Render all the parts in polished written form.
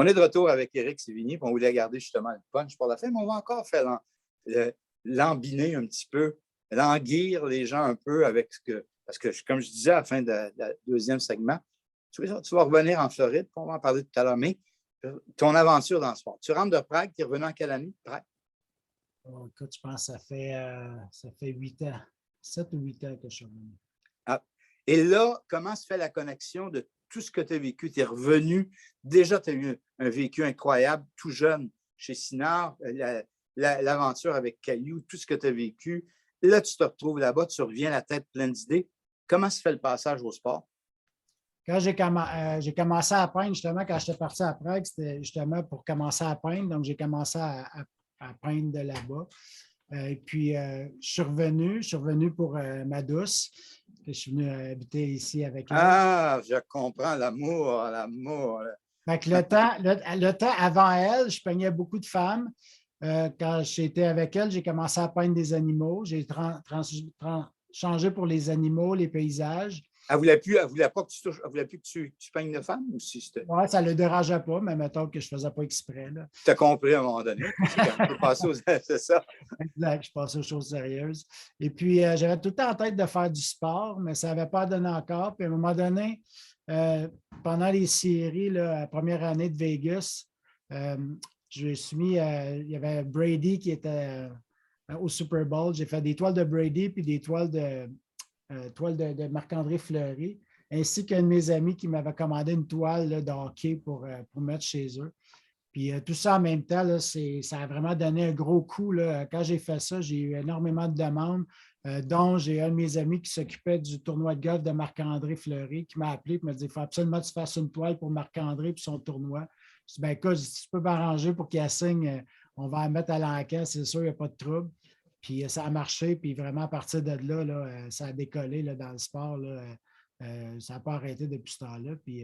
On est de retour avec Éric Sévigny, puis on voulait garder justement le punch pour la fin, mais on va encore faire l'embiner un petit peu, languir les gens un peu avec ce que. Parce que, comme je disais à la fin de la deuxième segment, tu vas revenir en Floride, on va en parler tout à l'heure, mais ton aventure dans le sport. Tu rentres de Prague, tu es revenu en quelle année, Prague? Oh, écoute, je pense que ça fait 8 ans, 7 ou 8 ans que je suis revenu. Ah. Et là, comment se fait la connexion de tout ce que tu as vécu? Tu es revenu, déjà, tu as eu un vécu incroyable, tout jeune, chez Sinard, l'aventure avec Caillou, tout ce que tu as vécu. Là, tu te retrouves là-bas, tu reviens la tête pleine d'idées. Comment se fait le passage au sport? Quand j'ai commencé à peindre, justement, quand j'étais parti à Prague, c'était justement pour commencer à peindre. Donc, j'ai commencé à peindre de là-bas. Et puis, je suis revenu pour ma douce. Je suis venu habiter ici avec elle. Ah, je comprends l'amour. Fait que le temps avant elle, je peignais beaucoup de femmes. Quand j'étais avec elle, j'ai commencé à peindre des animaux. J'ai changé pour les animaux, les paysages. Elle ne voulait pas que tu peignes de femmes? Oui, ça ne le dérangeait pas, mais mettons que je ne faisais pas exprès. Tu as compris à un moment donné. C'est ça. Exact, je passais aux choses sérieuses. Et puis, j'avais tout le temps en tête de faire du sport, mais ça n'avait pas donné encore. Puis, à un moment donné, pendant les séries, la première année de Vegas, je me suis mis, il y avait Brady qui était au Super Bowl. J'ai fait des toiles de Brady puis des toiles de Marc-André Fleury, ainsi qu'un de mes amis qui m'avait commandé une toile là, de hockey pour mettre chez eux. Puis tout ça en même temps, là, ça a vraiment donné un gros coup. Là. Quand j'ai fait ça, j'ai eu énormément de demandes, dont j'ai un de mes amis qui s'occupait du tournoi de golf de Marc-André Fleury qui m'a appelé et m'a dit il faut absolument que tu fasses une toile pour Marc-André et son tournoi. Je dis ben écoute, si tu peux m'arranger pour qu'il assigne, on va la mettre à l'enquête, c'est sûr, il n'y a pas de trouble. Puis ça a marché, puis vraiment à partir de là, ça a décollé là, dans le sport. Là, ça n'a pas arrêté depuis ce temps-là. Puis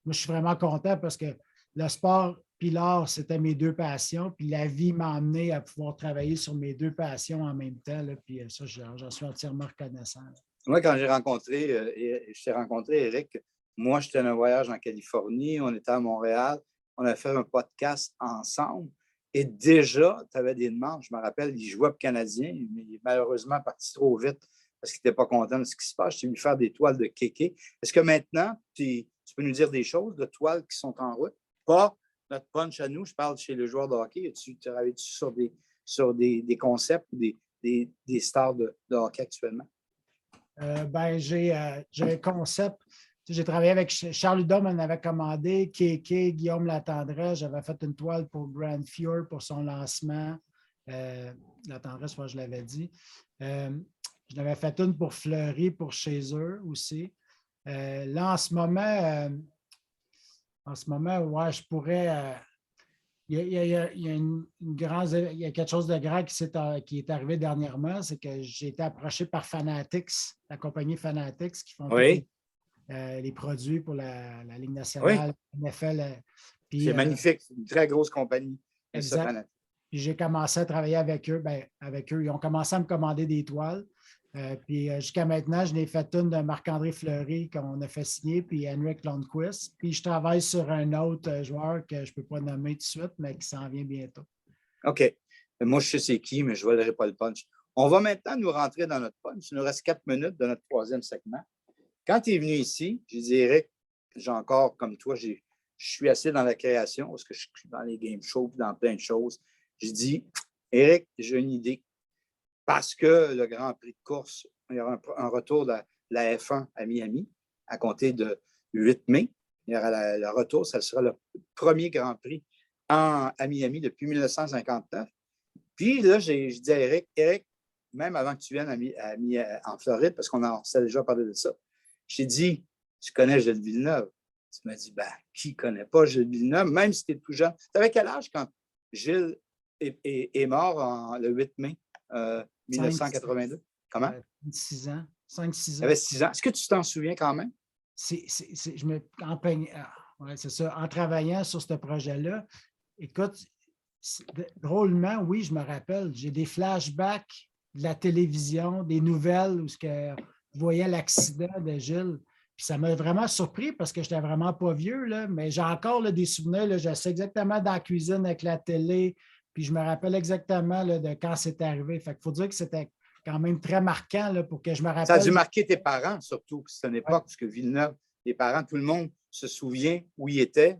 moi, je suis vraiment content parce que le sport puis l'art, c'était mes deux passions. Puis la vie m'a amené à pouvoir travailler sur mes deux passions en même temps. Là, puis ça, j'en suis entièrement reconnaissant. Là. Moi, quand je t'ai rencontré, Éric, moi, j'étais en voyage en Californie, on était à Montréal, on a fait un podcast ensemble. Et déjà, tu avais des demandes. Je me rappelle, il jouait pour Canadien, mais il est malheureusement parti trop vite parce qu'il n'était pas content de ce qui se passe. Je t'ai vu faire des toiles de kéké. Est-ce que maintenant, tu peux nous dire des choses de toiles qui sont en route? Pas notre punch à nous, je parle chez le joueur de hockey. Tu travailles-tu sur des concepts ou des stars de hockey actuellement? J'ai un concept. J'ai travaillé avec Charles Hudon, on avait commandé, Kéké, Guillaume Latendresse. J'avais fait une toile pour Grand Fjord pour son lancement. Latendresse, je l'avais dit. Je l'avais fait une pour Fleury, pour chez eux aussi. Là, en ce moment, ouais, je pourrais. Il y a quelque chose de grand qui est arrivé dernièrement, c'est que j'ai été approché par Fanatics, la compagnie Fanatics, qui font oui. les produits pour la Ligue nationale, oui. NFL. C'est magnifique, c'est une très grosse compagnie. Exact. Puis j'ai commencé à travailler avec eux. Ils ont commencé à me commander des toiles. Puis jusqu'à maintenant, je n'ai fait une de Marc-André Fleury qu'on a fait signer, puis Henrik Lundqvist. Puis je travaille sur un autre joueur que je ne peux pas nommer tout de suite, mais qui s'en vient bientôt. OK. Moi, je sais c'est qui, mais je ne volerai pas le punch. On va maintenant nous rentrer dans notre punch. Il nous reste 4 minutes de notre troisième segment. Quand tu es venu ici, je dirais, j'ai encore, comme toi, je suis assez dans la création parce que je suis dans les game shows et dans plein de choses. Je dis, Éric, j'ai une idée. Parce que le Grand Prix de course, il y aura un retour de la F1 à Miami à compter de 8 mai. Il y aura le retour, ça sera le premier Grand Prix à Miami depuis 1959. Puis là, j'ai dit à Éric, même avant que tu viennes en Floride, parce qu'on s'est déjà parlé de ça, j'ai dit, tu connais Gilles Villeneuve. Tu m'as dit, qui ne connaît pas Gilles Villeneuve, même si tu es tout jeune. Tu avais quel âge quand Gilles est mort le 8 mai 1982? Comment? 6 ans. 5-6 ans. Tu avais 6 ans. Est-ce que tu t'en souviens quand même? Je me ouais, c'est ça. En travaillant sur ce projet-là, écoute, drôlement, oui, je me rappelle. J'ai des flashbacks de la télévision, des nouvelles où je voyais l'accident de Gilles. Puis ça m'a vraiment surpris parce que je n'étais vraiment pas vieux, là, mais j'ai encore là, des souvenirs. Là, je sais exactement dans la cuisine avec la télé, puis je me rappelle exactement là, de quand c'est arrivé. Fait qu'il faut dire que c'était quand même très marquant là, pour que je me rappelle. Ça a dû marquer tes parents, surtout. C'est une époque, Ouais. parce que Villeneuve, les parents, tout le monde se souvient où ils étaient.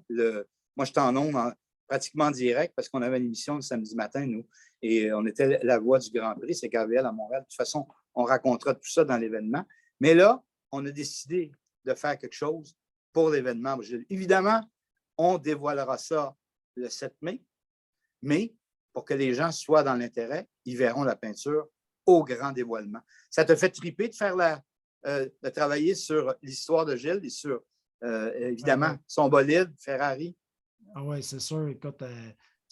Moi, j'étais en ondes pratiquement direct parce qu'on avait une émission le samedi matin, nous, et on était la voix du Grand Prix, c'est KVL à Montréal. De toute façon, on racontera tout ça dans l'événement. Mais là, on a décidé de faire quelque chose pour l'événement. Évidemment, on dévoilera ça le 7 mai, mais pour que les gens soient dans l'intérêt, ils verront la peinture au grand dévoilement. Ça te fait triper de travailler sur l'histoire de Gilles et sur, évidemment, son bolide, Ferrari? Ah oui, c'est sûr. Écoute,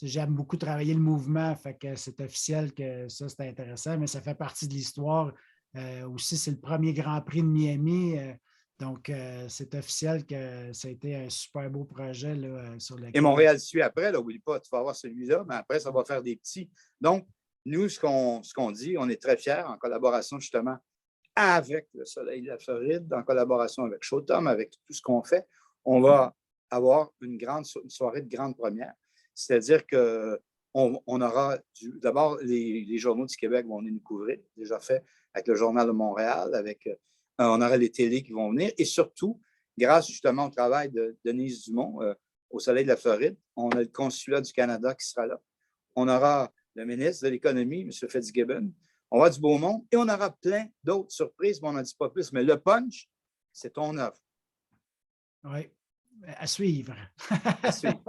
j'aime beaucoup travailler le mouvement, fait que c'est officiel que ça, c'est intéressant, mais ça fait partie de l'histoire. Aussi, c'est le premier Grand Prix de Miami. Donc, c'est officiel que ça a été un super beau projet là, sur lequel. Et Montréal suit après, n'oublie pas, tu vas avoir celui-là, mais après, ça va faire des petits. Donc, nous, ce qu'on dit, on est très fiers en collaboration justement avec le Soleil de la Floride, en collaboration avec Showtime, avec tout ce qu'on fait. On va avoir une soirée de grande première. C'est-à-dire qu'on aura d'abord les journaux du Québec vont venir nous couvrir, déjà fait avec le Journal de Montréal, on aura les télés qui vont venir et surtout, grâce justement au travail de Denise Dumont au Soleil de la Floride, on a le consulat du Canada qui sera là. On aura le ministre de l'Économie, M. Fitzgibbon. On va du beau monde et on aura plein d'autres surprises, mais on n'en dit pas plus. Mais le punch, c'est ton œuvre. Oui, à suivre. À suivre.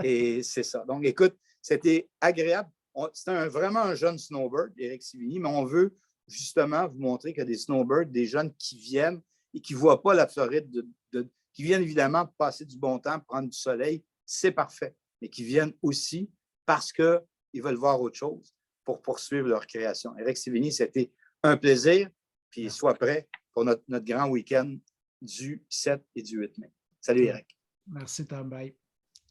Et c'est ça. Donc, écoute, c'était agréable. C'était vraiment un jeune snowbird, Éric Sivigny, mais on veut justement vous montrer qu'il y a des snowbirds, des jeunes qui viennent et qui ne voient pas la Floride, qui viennent évidemment passer du bon temps, prendre du soleil, c'est parfait, mais qui viennent aussi parce qu'ils veulent voir autre chose pour poursuivre leur création. Éric Sivigny, c'était un plaisir, puis sois prêt pour notre grand week-end du 7 et du 8 mai. Salut, Éric. Merci, Tom. Bye.